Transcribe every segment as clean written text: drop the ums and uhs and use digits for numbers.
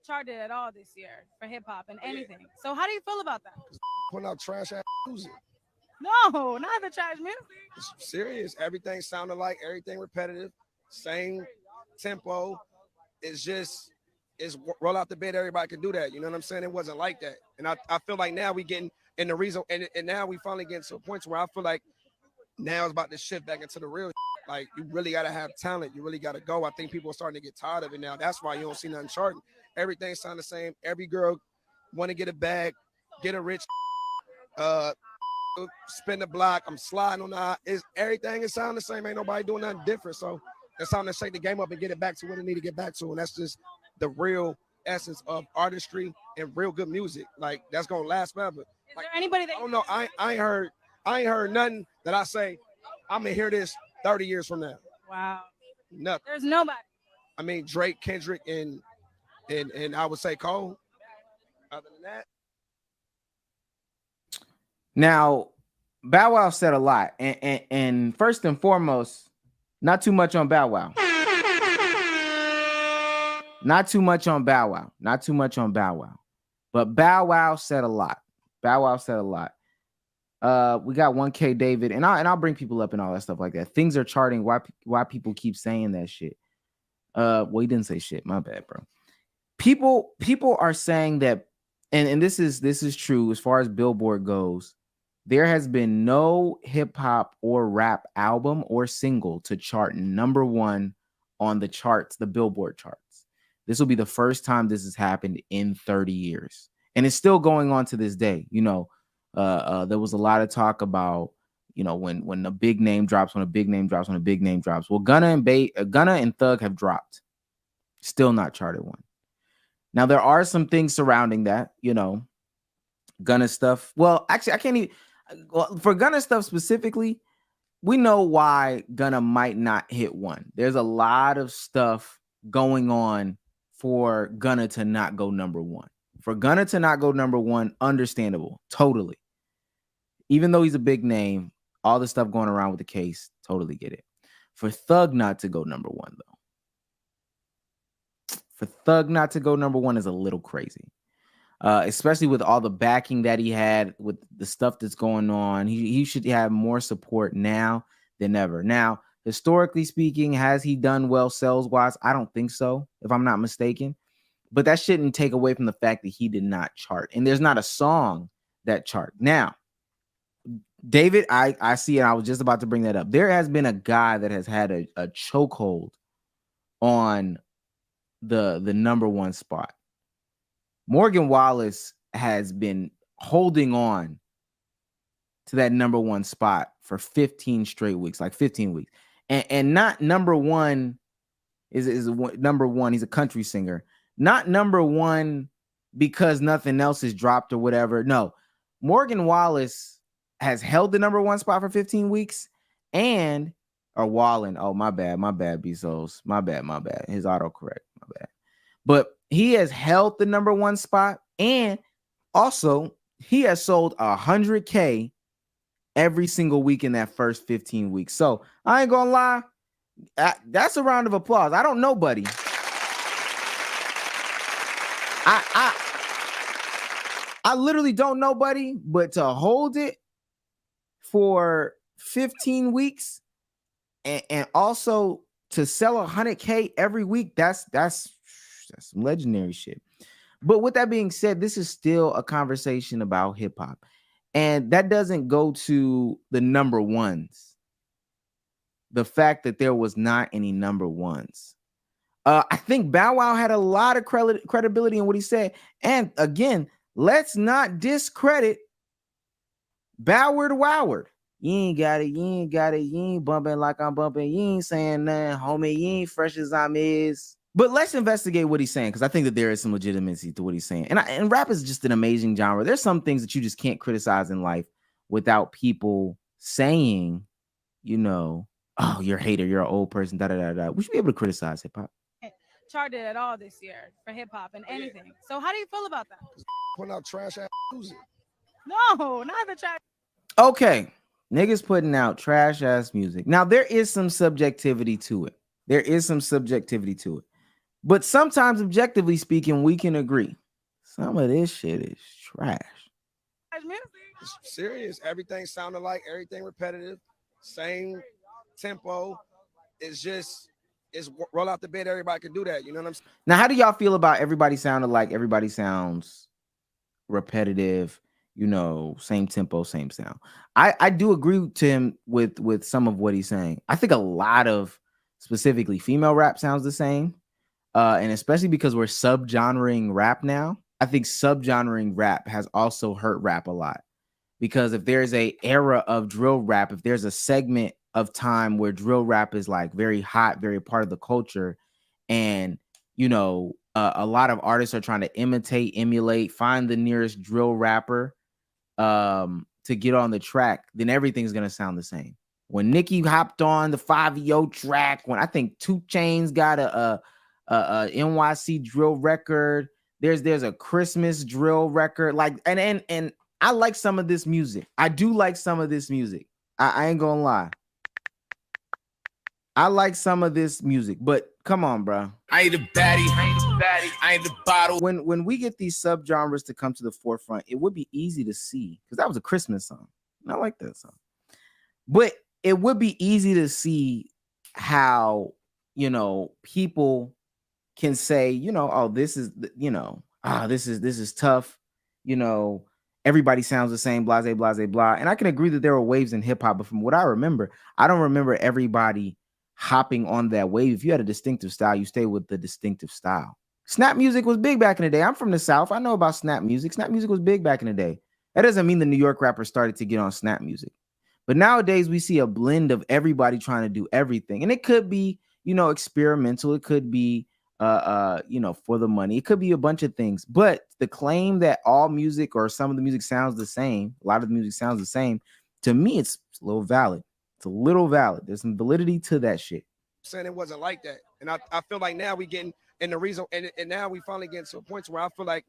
charted at all this year for hip hop and anything. So how do you feel about that? Putting out trash ass music. No, not the trash music. It's serious. Everything sounded like everything repetitive, same tempo. It's just it's roll out the bed. Everybody can do that. You know what I'm saying? It wasn't like that. And I feel like now we getting in the reason and now we finally getting to a point where I feel like now it's about to shift back into the real. Like you really gotta have talent. You really gotta go. I think people are starting to get tired of it now. That's why you don't see nothing charting. Everything sound the same. Every girl want to get a bag, get a rich, uh, spin the block. I'm sliding on the. Is everything is sound the same? Ain't nobody doing nothing different. So it's time to shake the game up and get it back to what it need to get back to, and that's just the real essence of artistry and real good music. Like that's gonna last forever. Is Like there anybody that I don't know. I ain't heard nothing that I say. I'm gonna hear this 30 years from now. wow. Nothing. There's nobody. I mean Drake, Kendrick, and I would say Cole. Other than that, Now, Bow Wow said a lot, and first and foremost, not too much on Bow Wow. Not too much on Bow Wow. Not too much on Bow Wow. But Bow Wow said a lot. Bow Wow said a lot. We got 1K David, and I'll bring people up and all that stuff like that. Things are charting. Why people keep saying that shit? Well, he didn't say shit. My bad, bro. People are saying that, and this is true as far as Billboard goes. There has been no hip hop or rap album or single to chart #1 on the charts, the Billboard charts. This will be the first time this has happened in 30 years. And it's still going on to this day. You know, there was a lot of talk about, you know, when a big name drops, when a big name drops, when a big name drops. Well, Gunna and Thug have dropped. Still not charted one. Now, there are some things surrounding that, you know, Gunna stuff. Well, actually, I can't even. Well, for Gunna stuff specifically, we know why Gunna might not hit one. There's a lot of stuff going on for Gunna to not go #1. For Gunna to not go #1, understandable, totally. Even though he's a big name, all the stuff going around with the case, totally get it. For Thug not to go #1, though. For Thug not to go #1 is a little crazy. Especially with all the backing that he had with the stuff that's going on. He should have more support now than ever. Now, historically speaking, has he done well sales-wise? I don't think so, if I'm not mistaken. But that shouldn't take away from the fact that he did not chart. And there's not a song that chart. Now, David, I see, and I was just about to bring that up. There has been a guy that has had a chokehold on the #1 spot. Morgan Wallace has been holding on to that #1 spot for 15 straight weeks, like 15 weeks. And not #1 is #1. He's a country singer. Not #1 because nothing else is dropped or whatever. No, Morgan Wallace has held the #1 spot for 15 weeks or Wallen. Oh, my bad, Bezos. My bad. His autocorrect, my bad. But he has held the #1 spot, and also he has sold 100K every single week in that first 15 weeks. So I ain't gonna lie, that's a round of applause. I don't know, buddy. I literally don't know, buddy, but to hold it for 15 weeks and also to sell 100K every week, that's some legendary shit. But with that being said, this is still a conversation about hip hop. And that doesn't go to the #1s. The fact that there was not any #1s. I think Bow Wow had a lot of credibility in what he said. And again, let's not discredit Boward Woward. You ain't got it. You ain't bumping like I'm bumping. You ain't saying nothing, homie. You ain't fresh as I'm is. But let's investigate what he's saying, because I think that there is some legitimacy to what he's saying. And rap is just an amazing genre. There's some things that you just can't criticize in life without people saying, you know, oh, you're a hater, you're an old person, da-da-da-da. We should be able to criticize hip-hop. Charted at all this year for hip hop and anything. So how do you feel about that? putting out trash ass music. No, not the trash. Okay, niggas putting out trash-ass music. Now, there is some subjectivity to it. But sometimes, objectively speaking, we can agree. Some of this shit is trash. It's serious. Everything sounded like everything repetitive, same tempo. It's just it's roll out the bed. Everybody can do that. You know what I'm saying? Now, how do y'all feel about everybody sounding like everybody sounds repetitive, same tempo, same sound? I do agree to him with some of what he's saying. I think a lot of specifically female rap sounds the same. And especially because we're subgenring rap now, I think subgenring rap has also hurt rap a lot. Because if there's a era of drill rap, if there's a segment of time where drill rap is like very hot, very part of the culture, and a lot of artists are trying to imitate, emulate, find the nearest drill rapper to get on the track, then everything's gonna sound the same. When Nicki hopped on the 5EO track, when I think 2 Chainz got a NYC drill record, there's a Christmas drill record, like and I like some of this music. I do like some of this music. I ain't gonna lie. I like some of this music, but come on, bro. I ain't a baddie. I ain't the bottle. When we get these subgenres to come to the forefront, it would be easy to see, because that was a Christmas song. And I like that song. But it would be easy to see how, people can say, oh, this is, this is tough. Everybody sounds the same, blase, blase, blah. And I can agree that there were waves in hip hop, but from what I remember, I don't remember everybody hopping on that wave. If you had a distinctive style, you stay with the distinctive style. Snap music was big back in the day. I'm from the South. I know about snap music. Snap music was big back in the day. That doesn't mean the New York rappers started to get on snap music. But nowadays we see a blend of everybody trying to do everything. And it could be, experimental. It could be, for the money. It could be a bunch of things. But the claim that all music or some of the music sounds the same, a lot of the music sounds the same, to me, it's a little valid. It's a little valid. There's some validity to that shit. Saying it wasn't like that. And I feel like now we getting in the reason and now we finally getting to a point where I feel like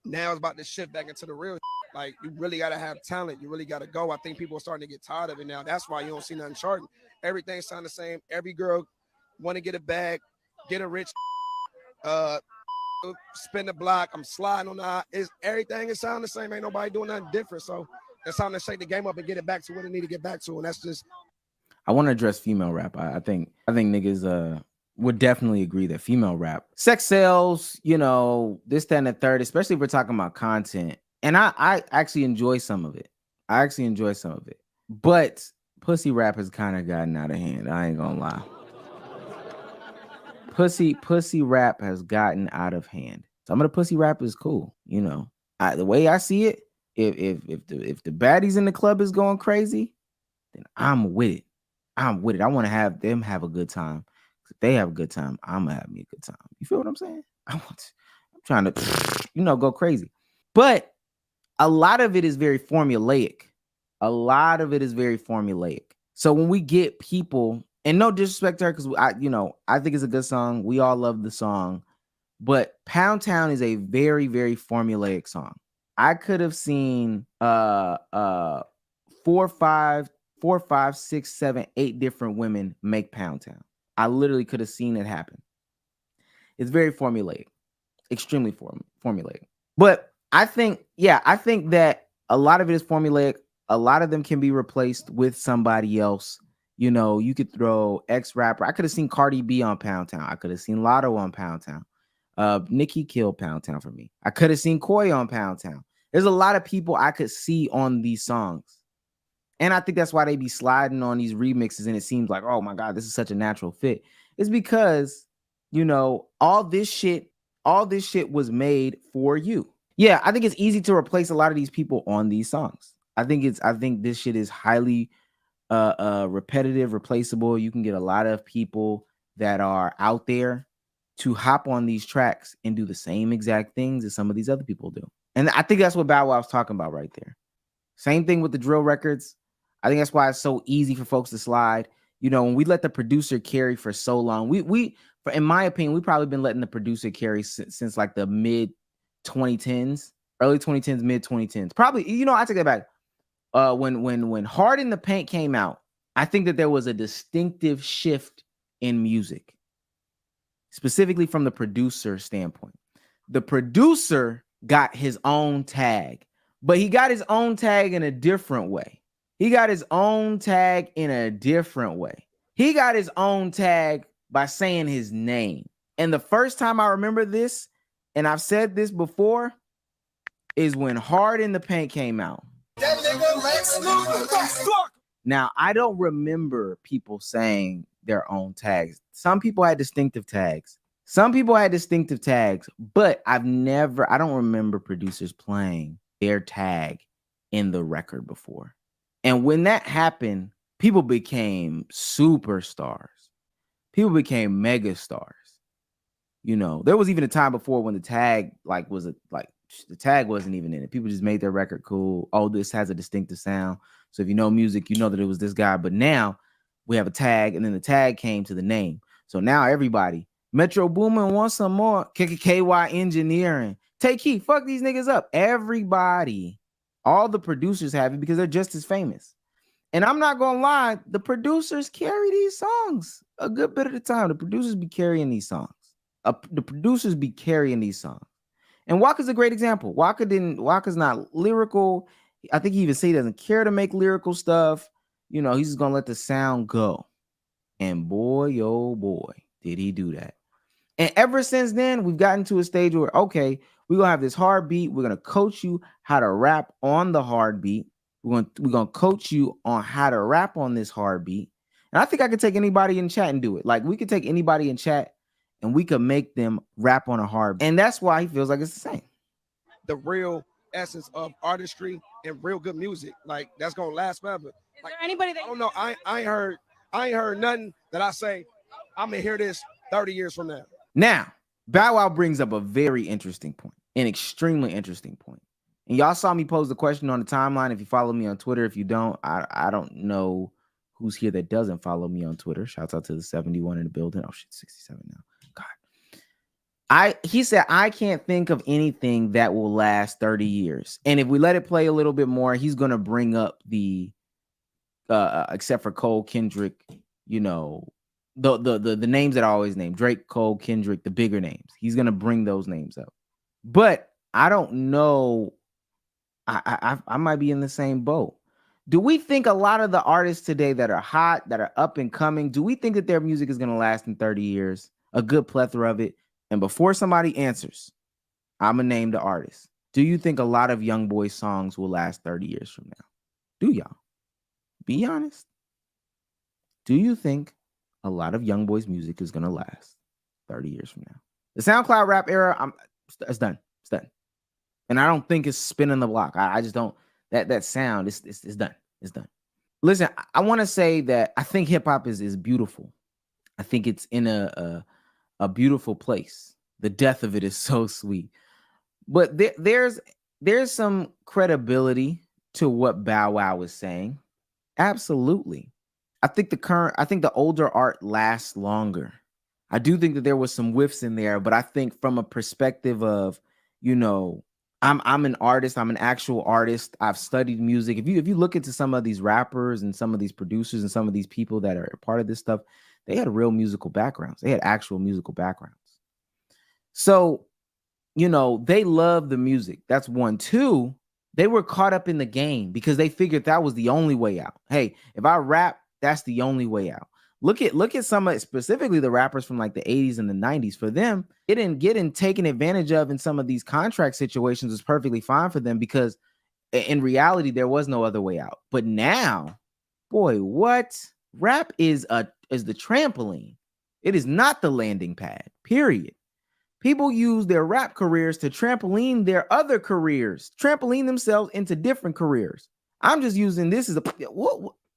now it's about to shift back into the real. Like you really gotta have talent. You really gotta go. I think people are starting to get tired of it now. That's why you don't see nothing charting. Everything sound the same. Every girl want to get a bag, get a rich, spin the block. I'm sliding on the. Everything is sound the same. Ain't nobody doing nothing different. So it's time to shake the game up and get it back to what it need to get back to. And that's just. I want to address female rap. I think niggas would definitely agree that female rap, sex sells, this, that, and the third, especially if we're talking about content. And I actually enjoy some of it. But pussy rap has kind of gotten out of hand. I ain't gonna lie. Pussy rap has gotten out of hand. Some of the pussy rap is cool. The way I see it, if the baddies in the club is going crazy, then I'm with it. I want to have them have a good time. If they have a good time, I'm gonna have me a good time. You feel what I'm saying? I'm trying to, go crazy. But a lot of it is very formulaic. So when we get people, and no disrespect to her, because I think it's a good song. We all love the song. But Pound Town is a very, very formulaic song. I could have seen 4, 5, 6, 7, 8 different women make Pound Town. I literally could have seen it happen. It's very formulaic, extremely formulaic. But I think that a lot of it is formulaic. A lot of them can be replaced with somebody else. You could throw X rapper. I could have seen Cardi B on Pound Town. I could have seen Lotto on Pound Town. Nicki killed Pound Town for me. I could have seen Koi on Pound Town. There's a lot of people I could see on these songs. And I think that's why they be sliding on these remixes. And it seems like, oh my God, this is such a natural fit. It's because, all this shit was made for you. Yeah, I think it's easy to replace a lot of these people on these songs. I think this shit is highly repetitive, replaceable. You can get a lot of people that are out there to hop on these tracks and do the same exact things as some of these other people do. And I think that's what Bow Wow was talking about right there. Same thing with the drill records. I think that's why it's so easy for folks to slide. When we let the producer carry for so long, in my opinion, we've probably been letting the producer carry since like the mid 2010s, early 2010s, mid 2010s. Probably, I take that back. When Hard in the Paint came out, I think that there was a distinctive shift in music. specifically from the producer standpoint. The producer got his own tag, but he got his own tag in a different way. He got his own tag in a different way. He got his own tag by saying his name. And the first time I remember this, and I've said this before, is when Hard in the Paint came out. That nigga Lex Luger. Now, I don't remember people saying their own tags. Some people had distinctive tags. But I don't remember producers playing their tag in the record before. And when that happened, people became superstars. People became mega stars. You know, there was even a time before when the tag the tag wasn't even in it. People just made their record cool. Oh, this has a distinctive sound. So if you know music, you know that it was this guy. But now we have a tag, and then the tag came to the name. So now everybody, Metro Boomin wants some more. KY Engineering. Take Heat. Fuck these niggas up. Everybody, all the producers have it because they're just as famous. And I'm not going to lie, the producers carry these songs a good bit of the time. The producers be carrying these songs. And Waka's a great example. Waka's not lyrical. I think he even say he doesn't care to make lyrical stuff. You know, he's just going to let the sound go. And boy, oh boy, did he do that. And ever since then, we've gotten to a stage where, okay, we're going to have this hard beat. We're going to coach you how to rap on the hard beat. We're going to coach you on how to rap on this hard beat. And I think I could take anybody in chat and do it. Like, we could take anybody in chat and we could make them rap on a hard beat. And that's why he feels like it's the same. The real essence of artistry and real good music. Like, that's going to last forever. Is Like, there anybody that I don't know. I ain't heard nothing that I say, I'm going to hear this 30 years from now. Now, Bow Wow brings up a very interesting point, an extremely interesting point. And y'all saw me pose the question on the timeline. If you follow me on Twitter, if you don't, I don't know who's here that doesn't follow me on Twitter. Shouts out to the 71 in the building. Oh shit, 67 now. God. He said, I can't think of anything that will last 30 years. And if we let it play a little bit more, he's going to bring up the, except for Cole, Kendrick, you know, the names that I always name, Drake, Cole, Kendrick, the bigger names. He's going to bring those names up. But I don't know. I might be in the same boat. Do we think a lot of the artists today that are hot, that are up and coming, do we think that their music is going to last in 30 years? A good plethora of it. And before somebody answers, I'm going to name the artist. Do you think a lot of Young Boy songs will last 30 years from now? Do y'all? Be honest. Do you think a lot of Young Boy's music is going to last 30 years from now? The SoundCloud rap era, it's done. It's done. And I don't think it's spinning the block. I just don't. That sound, it's done. It's done. Listen, I want to say that I think hip hop is beautiful. I think it's in a beautiful place. The death of it is so sweet. But there's some credibility to what Bow Wow is saying. Absolutely. I think the older art lasts longer. I do think that there was some whiffs in there, but I think from a perspective of, you know, I'm an artist. I'm an actual artist. I've studied music. If you look into some of these rappers and some of these producers and some of these people that are part of this stuff, they had real musical backgrounds. They had actual musical backgrounds. So, you know, they love the music. That's one. Two, they were caught up in the game because they figured that was the only way out. Hey, if I rap, that's the only way out. Look at some of, specifically the rappers from like the 80s and the 90s. For them, getting taken advantage of in some of these contract situations was perfectly fine for them because in reality, there was no other way out. But now, boy, what? Rap is the trampoline. It is not the landing pad, period. People use their rap careers to trampoline their other careers, trampoline themselves into different careers. I'm just using this as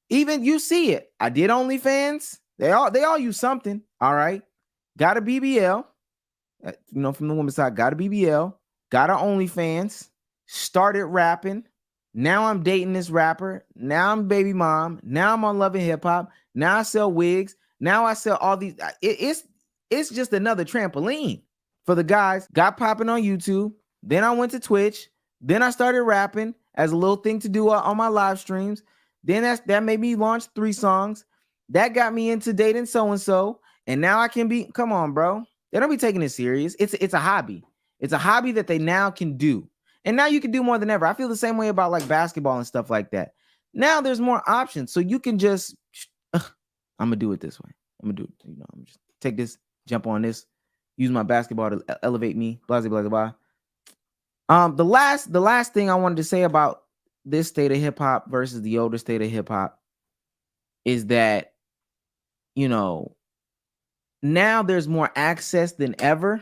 even you see it. I did OnlyFans. They all use something. All right. Got a BBL. You know, from the woman's side, got a BBL. Got an OnlyFans. Started rapping. Now I'm dating this rapper. Now I'm baby mom. Now I'm on Love and Hip Hop. Now I sell wigs. Now I sell all these. It's just another trampoline for the guys. Got popping on YouTube. Then I went to Twitch. Then I started rapping as a little thing to do on my live streams. Then that made me launch 3 songs. That got me into dating so-and-so. And now I can be, come on, bro. They don't be taking it serious. It's a hobby. It's a hobby that they now can do. And now you can do more than ever. I feel the same way about like basketball and stuff like that. Now there's more options. So you can just, I'm going to do it this way. I'm going to do it. I'm gonna just take this, jump on this, use my basketball to elevate me, blah, blah, blah, blah. The last thing I wanted to say about this state of hip hop versus the older state of hip hop is that, now there's more access than ever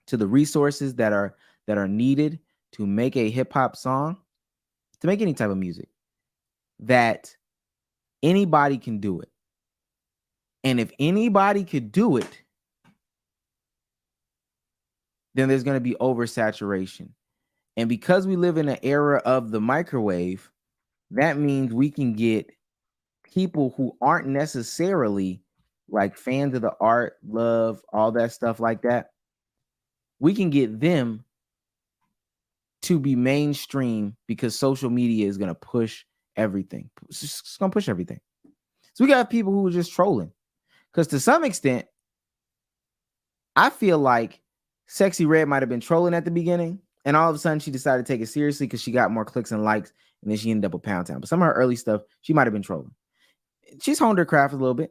to the resources that are needed to make a hip hop song, to make any type of music, that anybody can do it. And if anybody could do it, then there's going to be oversaturation. And because we live in an era of the microwave, that means we can get people who aren't necessarily like fans of the art, love, all that stuff like that. We can get them to be mainstream because social media is going to push everything. It's going to push everything. So we got people who are just trolling. Because to some extent, I feel like Sexy Red might have been trolling at the beginning, and all of a sudden she decided to take it seriously because she got more clicks and likes, and then she ended up with Pound Town. But some of her early stuff, she might have been trolling. She's honed her craft a little bit.